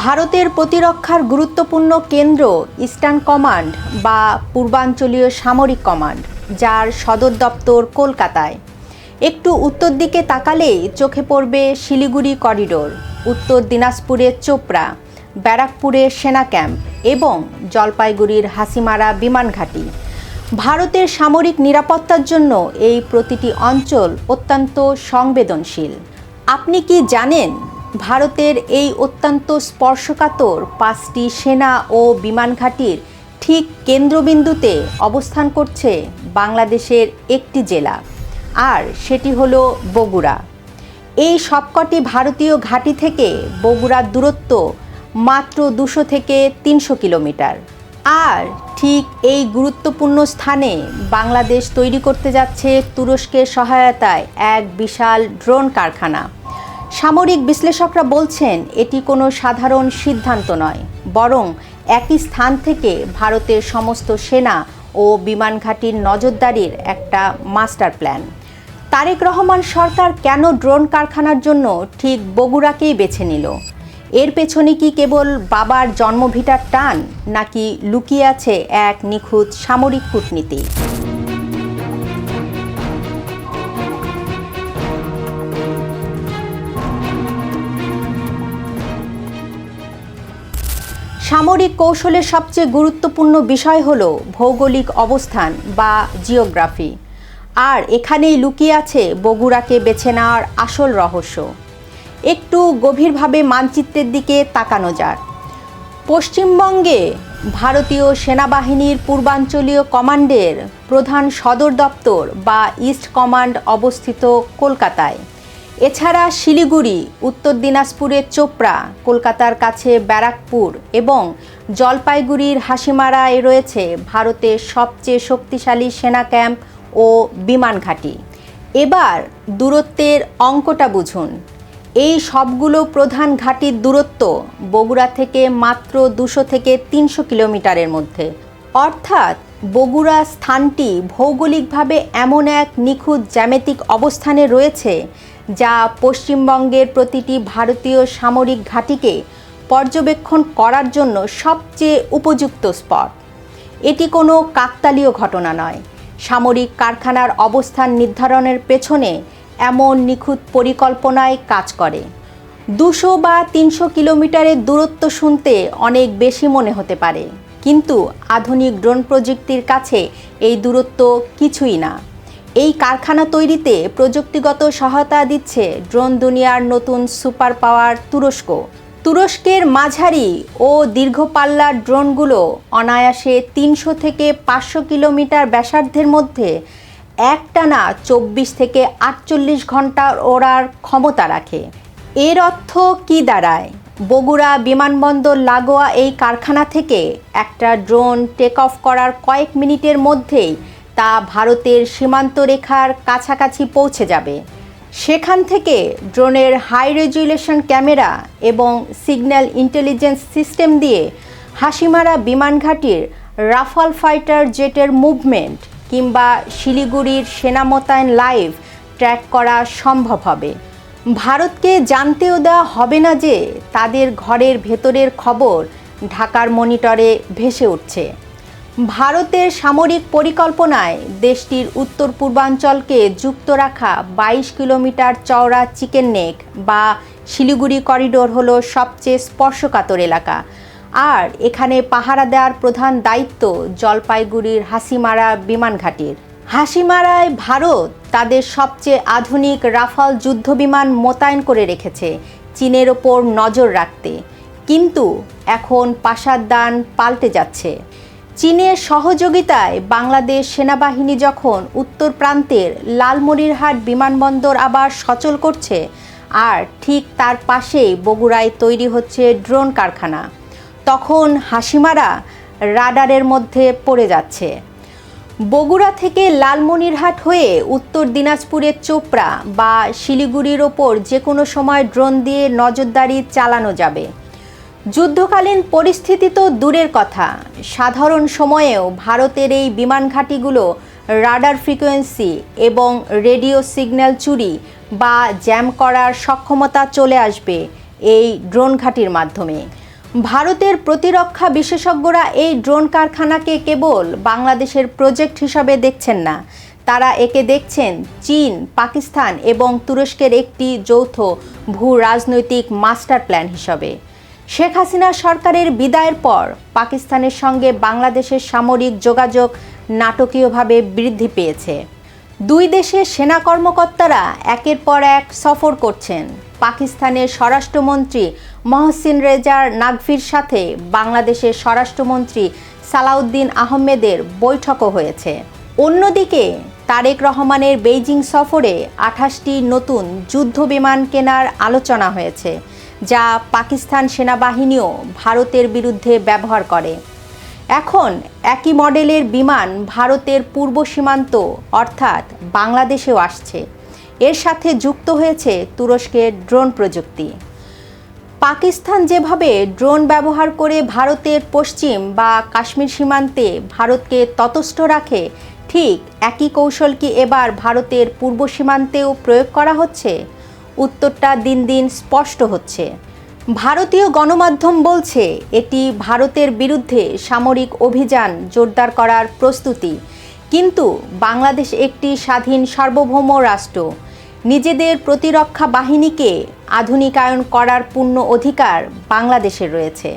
ভারতের প্রতিরক্ষার গুরুত্বপূর্ণ কেন্দ্র ইস্টার্ন কমান্ড বা পূর্বাঞ্চলীয় সামরিক কমান্ড, যার সদর দপ্তর কলকাতায়। একটু উত্তর দিকে তাকালেই চোখে পড়বে শিলিগুড়ি করিডোর, উত্তর দিনাজপুরের চোপড়া, ব্যারাকপুরের সেনা ক্যাম্প এবং জলপাইগুড়ির হাসিমারা বিমান ঘাঁটি। ভারতের সামরিক নিরাপত্তার জন্য এই প্রতিটি অঞ্চল অত্যন্ত সংবেদনশীল। আপনি কি জানেন, ভারতের এই অত্যন্ত স্পর্শকাতর 5টি সেনা ও বিমান ঘাঁটির ঠিক কেন্দ্রবিন্দুতে অবস্থান করছে বাংলাদেশের একটি জেলা, আর সেটি হলো বগুড়া। এই সবকটি ভারতীয় ঘাঁটি থেকে বগুড়ার দূরত্ব মাত্র 200 থেকে 300 কিলোমিটার। আর ঠিক এই গুরুত্বপূর্ণ স্থানে বাংলাদেশ তৈরি করতে যাচ্ছে তুরস্কের সহায়তায় এক বিশাল ড্রোন কারখানা। সামরিক বিশ্লেষকরা বলছেন, এটি কোনো সাধারণ সিদ্ধান্ত নয়, বরং একই স্থান থেকে ভারতের সমস্ত সেনা ও বিমান ঘাঁটির নজরদারির একটা মাস্টার প্ল্যান। তারেক রহমান সরকার কেন ড্রোন কারখানার জন্য ঠিক বগুড়াকেই বেছে নিল? এর পেছনে কি কেবল বাবার জন্মভিটার টান, নাকি লুকিয়ে আছে এক নিখুঁত সামরিক কূটনীতি? সামরিক কৌশলের সবচেয়ে গুরুত্বপূর্ণ বিষয় হল ভৌগোলিক অবস্থান বা জিওগ্রাফি। আর এখানেই লুকিয়ে আছে বগুড়াকে বেছে নেওয়ার আসল রহস্য। একটু গভীরভাবে মানচিত্রের দিকে তাকানো যাক। পশ্চিমবঙ্গে ভারতীয় সেনাবাহিনীর পূর্বাঞ্চলীয় কমান্ডের প্রধান সদর দপ্তর বা ইস্ট কমান্ড অবস্থিত কলকাতায়। এছাড়া শিলিগুড়ি, উত্তর দিনাজপুরের চোপড়া, কলকাতার কাছে ব্যারাকপুর এবং জলপাইগুড়ির হাসিমারায় রয়েছে ভারতের সবচেয়ে শক্তিশালী সেনা ক্যাম্প ও বিমান ঘাঁটি। এবার দূরত্বের অঙ্কটা বুঝুন। এই সবগুলো প্রধান ঘাঁটির দূরত্ব বগুড়া থেকে মাত্র 200 থেকে 300 কিলোমিটারের মধ্যে। অর্থাৎ বগুড়া স্থানটি ভৌগোলিকভাবে এমন এক নিখুঁত জ্যামিতিক অবস্থানে রয়েছে, যা পশ্চিমবঙ্গের প্রতিটি ভারতীয় সামরিক ঘাঁটিকে পর্যবেক্ষণ করার জন্য সবচেয়ে উপযুক্ত স্পট। এটি কোনো কাকতালীয় ঘটনা নয়। সামরিক কারখানার অবস্থান নির্ধারণের পেছনে এমন নিখুঁত পরিকল্পনায় কাজ করে। 200 বা 300 কিলোমিটারের দূরত্ব শুনতে অনেক বেশি মনে হতে পারে, কিন্তু আধুনিক ড্রোন প্রযুক্তির কাছে এই দূরত্ব কিছুই না। এই কারখানা তৈরিতে প্রযুক্তিগত সহায়তা দিচ্ছে ড্রোন দুনিয়ার নতুন সুপার পাওয়ার তুরস্ক। তুরস্কের মাঝারি ও দীর্ঘ পাল্লার ড্রোনগুলো অনায়াসে 300 থেকে 500 কিলোমিটার ব্যাসার্ধের মধ্যে একটানা 24 থেকে 48 ঘন্টা ওড়ার ক্ষমতা রাখে। এর অর্থ কি দাঁড়ায়? বগুড়া বিমানবন্দর লাগোয়া এই কারখানা থেকে একটা ড্রোন টেক অফ করার কয়েক মিনিটের মধ্যেই তা ভারতের সীমান্ত রেখার কাছাকাছি পৌঁছে যাবে। সেখান থেকে ড্রোনের হাই রেজুলেশন ক্যামেরা এবং সিগন্যাল ইন্টেলিজেন্স সিস্টেম দিয়ে হাসিমারা বিমান ঘাঁটির রাফাল ফাইটার জেটের মুভমেন্ট কিংবা শিলিগুড়ির সেনা মোতায়েন লাইভ ট্র্যাক করা সম্ভব হবে। ভারতকে জানতেও দেওয়া হবে না যে তাদের ঘরের ভেতরের খবর ঢাকার মনিটরে ভেসে উঠছে। ভারতের সামরিক পরিকল্পনায় দেশটির উত্তর পূর্বাঞ্চলকে যুক্ত রাখা 22 কিলোমিটার চওড়া চিকেন নেক বা শিলিগুড়ি করিডোর হলো সবচেয়ে স্পর্শকাতর এলাকা। আর এখানে পাহারা দেওয়ার প্রধান দায়িত্ব জলপাইগুড়ির হাসিমারা বিমান ঘাঁটির। হাসিমারায় ভারত তাদের সবচেয়ে আধুনিক রাফাল যুদ্ধবিমান মোতায়েন করে রেখেছে চীনের ওপর নজর রাখতে। কিন্তু এখন পাশার দান পাল্টে যাচ্ছে। চীনের সহযোগিতায় বাংলাদেশ সেনাবাহিনী যখন উত্তর প্রান্তের লালমনিরহাট বিমানবন্দর আবার সচল করছে, আর ঠিক তার পাশেই বগুড়ায় তৈরি হচ্ছে ড্রোন কারখানা, তখন হাসিমারা রাডারের মধ্যে পড়ে যাচ্ছে। বগুড়া থেকে লালমনিরহাট হয়ে উত্তর দিনাজপুরের চোপড়া বা শিলিগুড়ির ওপর যে কোনো সময় ড্রোন দিয়ে নজরদারি চালানো যাবে। যুদ্ধকালীন পরিস্থিতি তো দূরের কথা, সাধারণ সময়েও ভারতের এই বিমান ঘাঁটিগুলো রাডার ফ্রিকোয়েন্সি এবং রেডিও সিগন্যাল চুরি বা জ্যাম করার সক্ষমতা চলে আসবে এই ড্রোন ঘাঁটির মাধ্যমে। ভারতের প্রতিরক্ষা বিশেষজ্ঞরা এই ড্রোন কারখানাকে কেবল বাংলাদেশের প্রজেক্ট হিসাবে দেখছেন না, তারা একে দেখছেন চীন, পাকিস্তান এবং তুরস্কের একটি যৌথ ভূ রাজনৈতিক মাস্টার প্ল্যান হিসাবে। শেখ হাসিনা সরকারের বিদায়ের পর পাকিস্তানের সঙ্গে বাংলাদেশের সামরিক যোগাযোগ নাটকীয়ভাবে বৃদ্ধি পেয়েছে। দুই দেশের সেনা কর্মকর্তারা একের পর এক সফর করছেন। পাকিস্তানের স্বরাষ্ট্রমন্ত্রী মহসিন রেজা নাকভির সাথে বাংলাদেশের স্বরাষ্ট্রমন্ত্রী সালাউদ্দিন আহমেদের বৈঠকও হয়েছে। অন্যদিকে তারেক রহমানের বেইজিং সফরে 28টি নতুন যুদ্ধ বিমান কেনার আলোচনা হয়েছে, যা পাকিস্তান সেনাবাহিনীও ভারতের বিরুদ্ধে ব্যবহার করে। এখন একই মডেলের বিমান ভারতের পূর্ব সীমান্ত অর্থাৎ বাংলাদেশেও আসছে। এর সাথে যুক্ত হয়েছে তুরস্কের ড্রোন প্রযুক্তি। পাকিস্তান যেভাবে ড্রোন ব্যবহার করে ভারতের পশ্চিম বা কাশ্মীর সীমান্তে ভারতকে তটস্থ রাখে, ঠিক একই কৌশল কি এবার ভারতের পূর্ব সীমান্তেও প্রয়োগ করা হচ্ছে? উত্তরটা দিন দিন স্পষ্ট হচ্ছে। ভারতীয় গণমাধ্যম বলছে এটি ভারতের বিরুদ্ধে সামরিক অভিযান জোরদার করার প্রস্তুতি। কিন্তু বাংলাদেশ একটি স্বাধীন সার্বভৌম রাষ্ট্র। নিজেদের প্রতিরক্ষা বাহিনীকে আধুনিকায়ন করার পূর্ণ অধিকার বাংলাদেশের রয়েছে।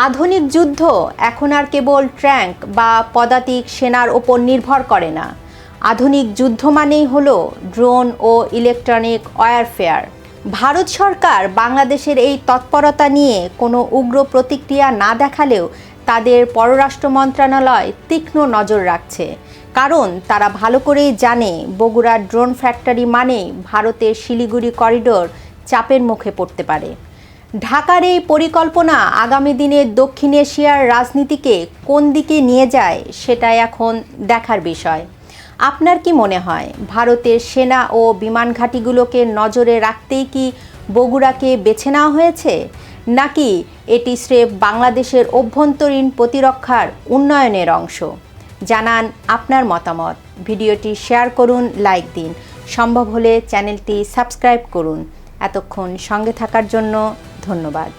আধুনিক যুদ্ধ এখন আর কেবল ট্যাঙ্ক বা পদাতিক সেনার ওপর নির্ভর করে না। আধুনিক যুদ্ধ মানেই হলো ড্রোন ও ইলেকট্রনিক ওয়ারফেয়ার। ভারত সরকার বাংলাদেশের এই তৎপরতা নিয়ে কোনো উগ্র প্রতিক্রিয়া না দেখালেও তাদের পররাষ্ট্র মন্ত্রণালয় তীক্ষ্ণ নজর রাখছে, কারণ তারা ভালো করেই জানে বগুড়ার ড্রোন ফ্যাক্টরি মানেই ভারতের শিলিগুড়ি করিডোর চাপের মুখে পড়তে পারে। ঢাকার এই পরিকল্পনা আগামী দিনে দক্ষিণ এশিয়ার রাজনীতিকে কোন দিকে নিয়ে যায় সেটা এখন দেখার বিষয়। আপনার কি মনে হয় ভারতের সেনা ও বিমান ঘাঁটিগুলোকে নজরে রাখতেই কি বগুড়াকে বেছে নেওয়া হয়েছে, নাকি এটি স্রেফ বাংলাদেশের অভ্যন্তরীণ প্রতিরক্ষার উন্নয়নের অংশ? জানান আপনার মতামত। ভিডিওটি শেয়ার করুন, লাইক দিন, সম্ভব হলে চ্যানেলটি সাবস্ক্রাইব করুন। এতক্ষণ সঙ্গে থাকার জন্য ধন্যবাদ।